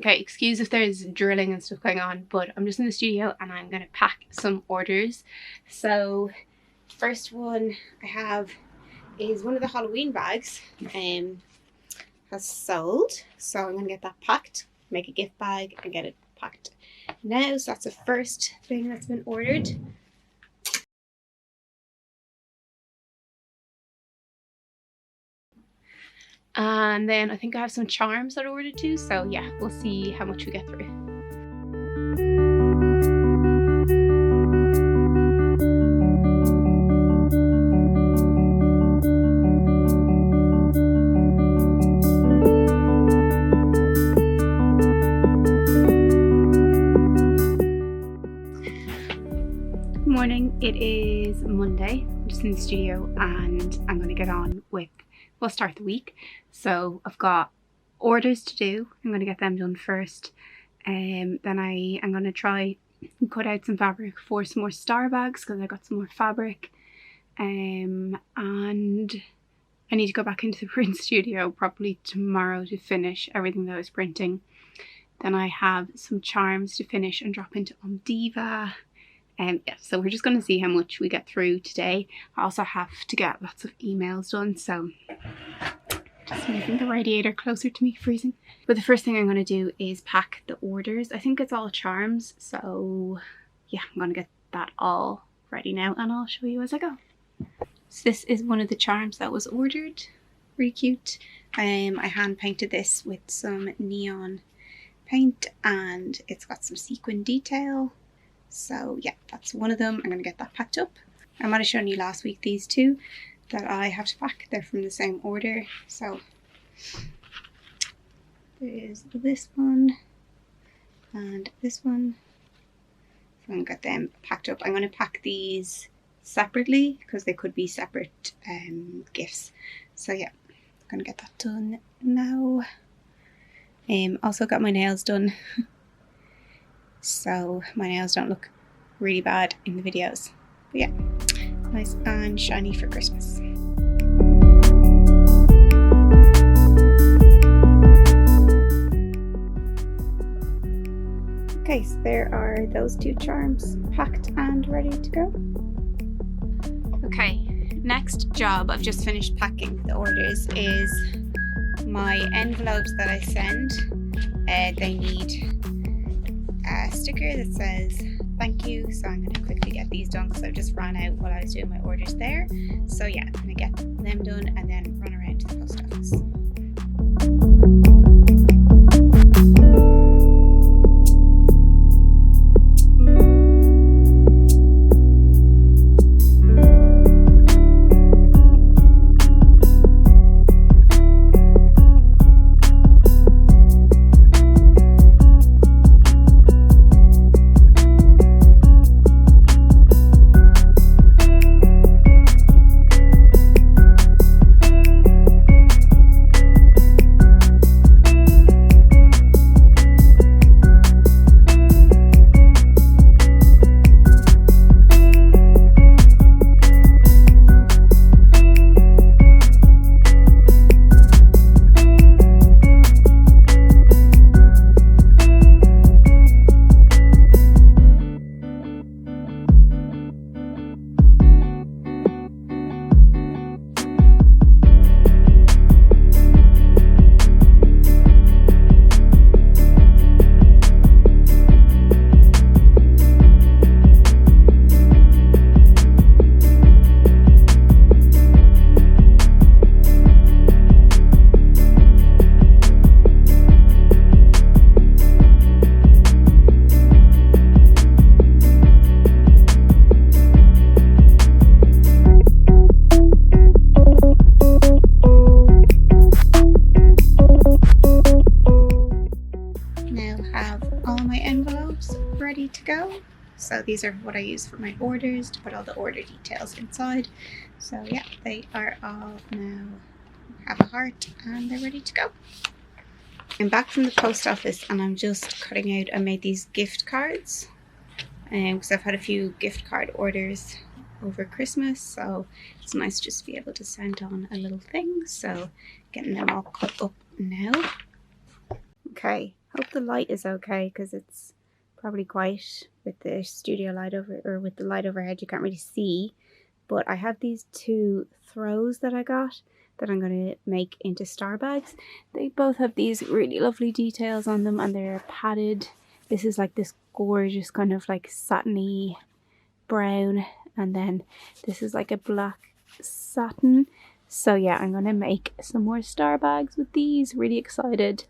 Okay, excuse if there's drilling and stuff going on, but I'm just in the studio and I'm going to pack some orders. So first one I have is one of the Halloween bags. Has sold, so I'm going to get that packed, make a gift bag and get it packed now. So that's the first thing that's been ordered. And then I think I have some charms that I ordered too, so yeah, we'll see how much we get through. Morning, it is Monday. I'm just in the studio and I'm going to get on with, we'll start the week. So I've got orders to do. I'm going to get them done first. Then I am going to try and cut out some fabric for some more Starbags because I got some more fabric. And I need to go back into the print studio probably tomorrow to finish everything that I was printing. Then I have some charms to finish and drop into Diva. Yeah, so we're just going to see how much we get through today. I also have to get lots of emails done, so just moving the radiator closer to me, freezing. But the first thing I'm going to do is pack the orders. I think it's all charms, so yeah, I'm going to get that all ready now and I'll show you as I go. So this is one of the charms that was ordered. Really cute. I hand painted this with some neon paint and it's got some sequin detail. So yeah, that's one of them. I'm going to get that packed up. I might have shown you last week these two that I have to pack. They're from the same order. So there's this one and this one. So I'm going to get them packed up. I'm going to pack these separately because they could be separate gifts. So yeah, I'm going to get that done now. Also got my nails done. So my nails don't look really bad in the videos. But yeah, nice and shiny for Christmas. Okay, so there are those two charms packed and ready to go. Okay, next job, I've just finished packing the orders, is my envelopes that I send. They need a sticker that says thank you, so I'm going to quickly get these done because I've just ran out while I was doing my orders there. So yeah, I'm going to get them done and then run around to the post office. Ready to go. So these are what I use for my orders to put all the order details inside. So yeah, they are all now have a heart and they're ready to go. I'm back from the post office and I'm just cutting out, I made these gift cards because I've had a few gift card orders over Christmas, so it's nice just to be able to send on a little thing. So getting them all cut up now. Okay, Hope the light is okay, because it's probably quite, with the studio light over, or with the light overhead, you can't really see. But I have these two throws that I got that I'm going to make into Starbags. They both have these really lovely details on them, and they're padded. This is like this gorgeous kind of like satiny brown, and then this is like a black satin. So yeah, I'm going to make some more Starbags with these. Really excited.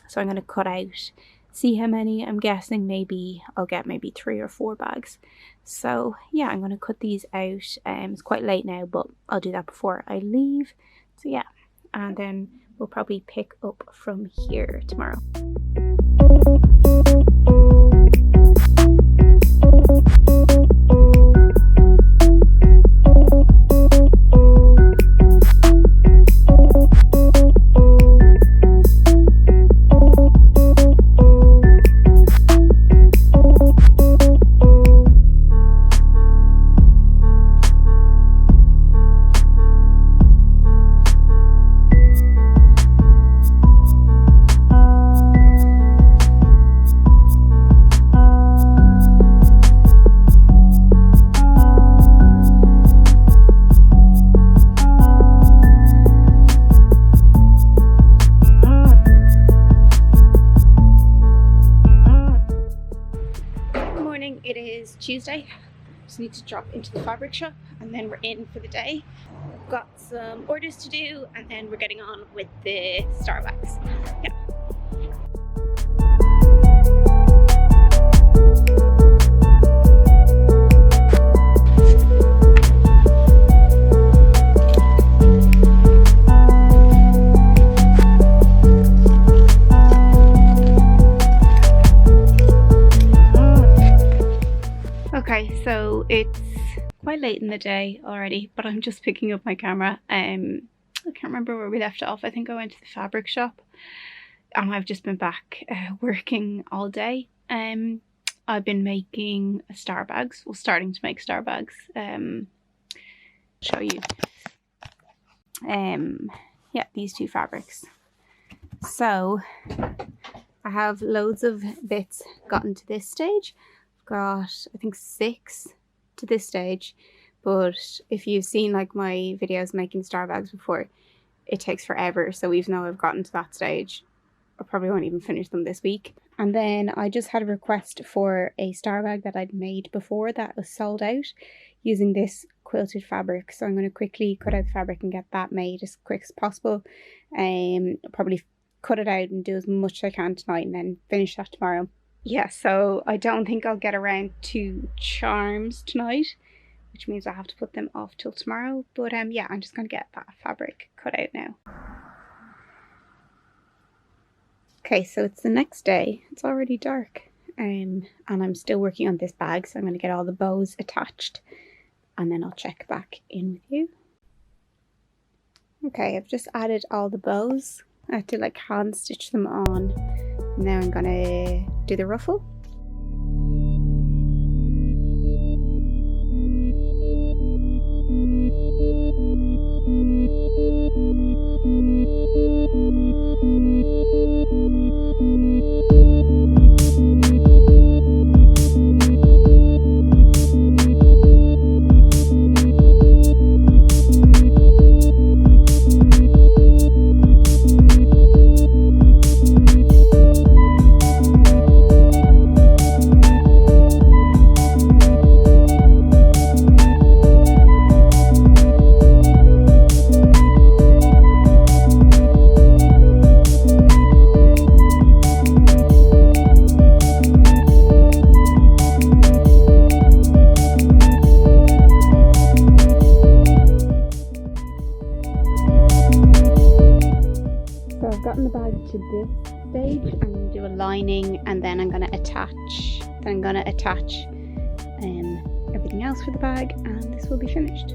So I'm going to cut out, see how many. I'm guessing maybe I'll get maybe 3 or 4 bags. So yeah, I'm going to cut these out. It's quite late now, but I'll do that before I leave. So yeah, and then we'll probably pick up from here tomorrow. It is Tuesday. Just need to drop into the fabric shop and then we're in for the day. Got some orders to do and then we're getting on with the Starbags. Yeah. Okay, so it's quite late in the day already, but I'm just picking up my camera. I can't remember where we left off. I think I went to the fabric shop and I've just been back working all day. I've been making Starbags, well, starting to make Starbags. Show you. Yeah, these two fabrics. So I have loads of bits gotten to this stage. Got I think 6 to this stage, but if you've seen like my videos making Starbags before, it takes forever. So even though I've gotten to that stage, I probably won't even finish them this week. And then I just had a request for a Starbag that I'd made before that was sold out using this quilted fabric, so I'm going to quickly cut out the fabric and get that made as quick as possible. Probably cut it out and do as much as I can tonight and then finish that tomorrow. Yeah, so I don't think I'll get around to charms tonight, which means I have to put them off till tomorrow. But yeah, I'm just going to get that fabric cut out now. Okay, so it's the next day. It's already dark. And I'm still working on this bag, so I'm going to get all the bows attached and then I'll check back in with you. Okay, I've just added all the bows. I have to like hand stitch them on. Now I'm gonna do the ruffle. To this stage, I'm going to do a lining and then I'm going to attach everything else for the bag, and this will be finished.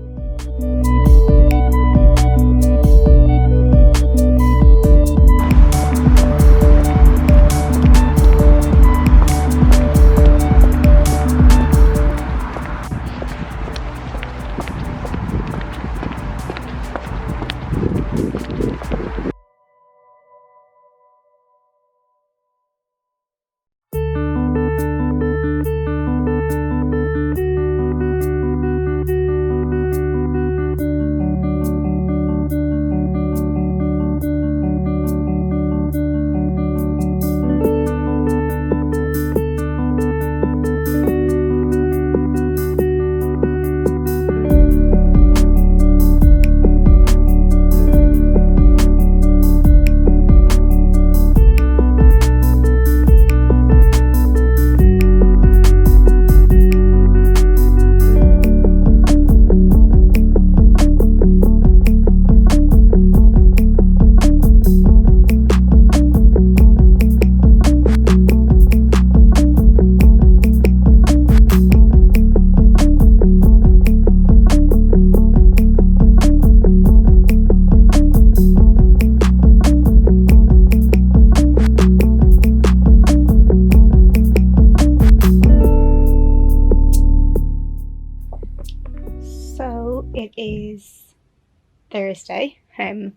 Thursday. I'm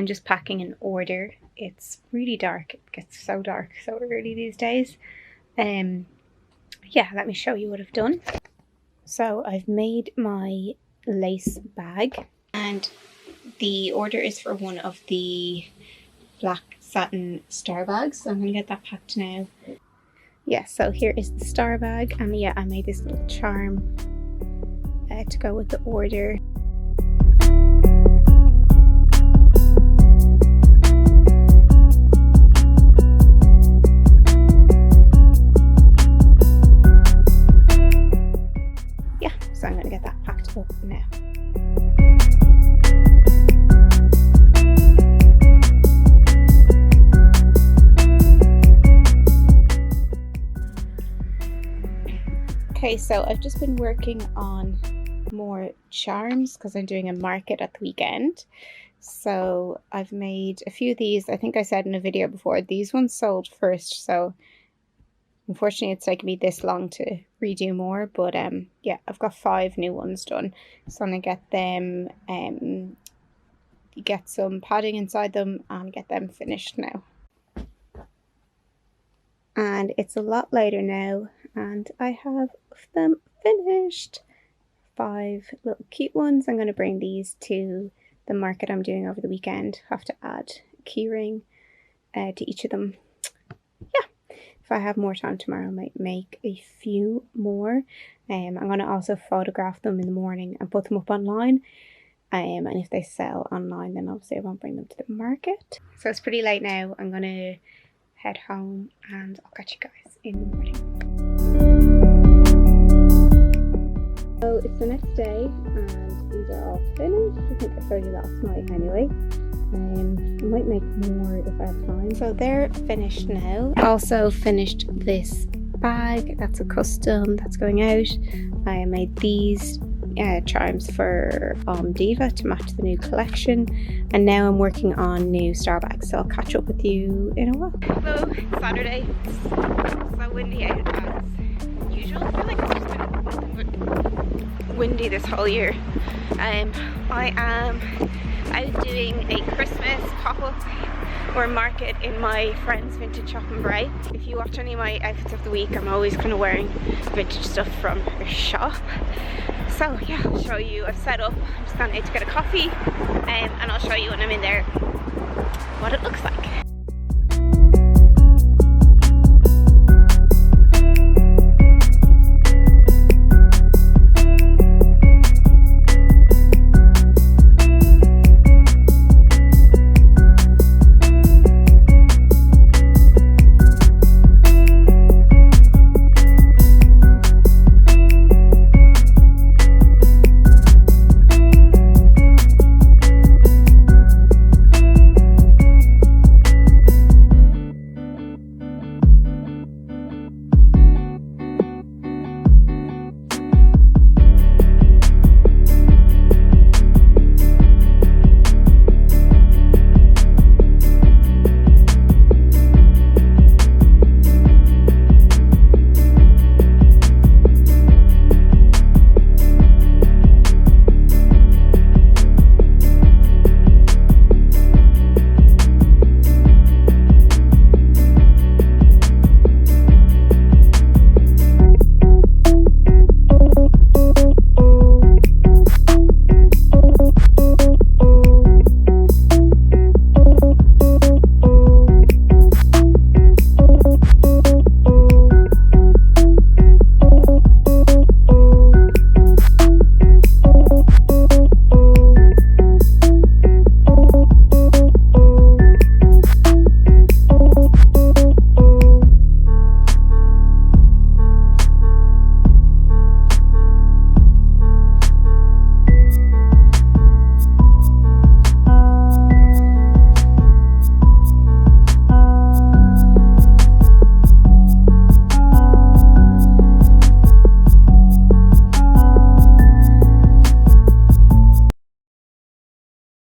just packing an order. It's really dark. It gets so dark so early these days. Yeah, let me show you what I've done. So I've made my lace bag, and the order is for one of the black satin star bags. So I'm going to get that packed now. Yeah, so here is the star bag, and yeah, I made this little charm to go with the order. Yeah, so I'm going to get that packed up now. Okay, so I've just been working on more charms because I'm doing a market at the weekend. So I've made a few of these. I think I said in a video before, these ones sold first, so unfortunately it's taken me this long to redo more, but yeah, I've got 5 new ones done. So I'm gonna get them, get some padding inside them and get them finished now. And it's a lot later now, and I have them finished. 5 little cute ones. I'm going to bring these to the market I'm doing over the weekend. Have to add a key ring to each of them. Yeah, if I have more time tomorrow, I might make a few more. I'm going to also photograph them in the morning and put them up online. And if they sell online, then obviously I won't bring them to the market. So it's pretty late now. I'm going to head home and I'll catch you guys in the morning. So it's the next day and these are all finished. I think I showed you last night anyway. I might make more if I have time. So they're finished now. Also finished this bag. That's a custom that's going out. I made these charms for Diva to match the new collection, and now I'm working on new star bags, so I'll catch up with you in a while. Hello, it's Saturday. It's so windy out as usual. I feel like it's just been nothing but windy this whole year. I am out doing a Christmas pop-up or market in my friend's vintage shop in Bray. If you watch any of my outfits of the week, I'm always kind of wearing vintage stuff from her shop. So yeah, I'll show you. I've set up. I'm just going out to get a coffee, and I'll show you when I'm in there what it looks like.